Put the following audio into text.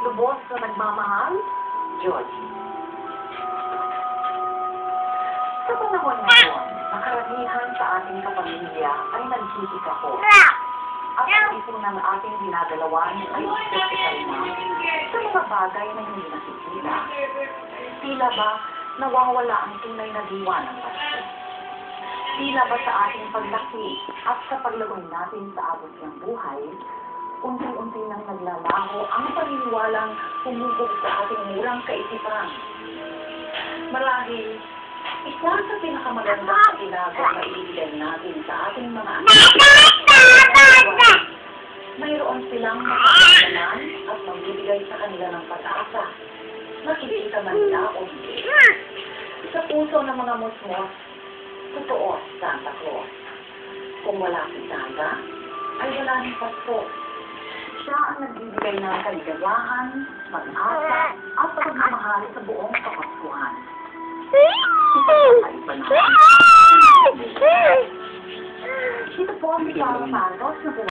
Lubos na nagmamahal, Georgie. Sa panahon ngayon, nakaramihan sa ating kapamilya ay naghihikako. At ang isang ng ating dinadalawan ay iskopikal na sa mga bagay na hindi nakikita. Tila ba nawawala ang tunay na diwa ng Pasko? Tila ba sa ating paglaki at sa paglagay natin sa abot ng buhay, unti-unti nang naglalaho ang paniniwalang humubog sa ating murang kaisipan. Marahil, isa sa pinakamagandang paginago na ibigay natin sa ating mga anak. Mayroon silang mapapagdaman at magbibigay sa kanila ng pag-asa. Nakikita man nila o hindi. Sa puso ng mga musmos, totoo si Santa Claus. Kung wala si Santa, ay wala ng Pasko. Siya ang nagbibigay ng kaligayahan, pag-asa, at pagmamahal sa buong kapaskuhan. Ito po ang Santa Santos na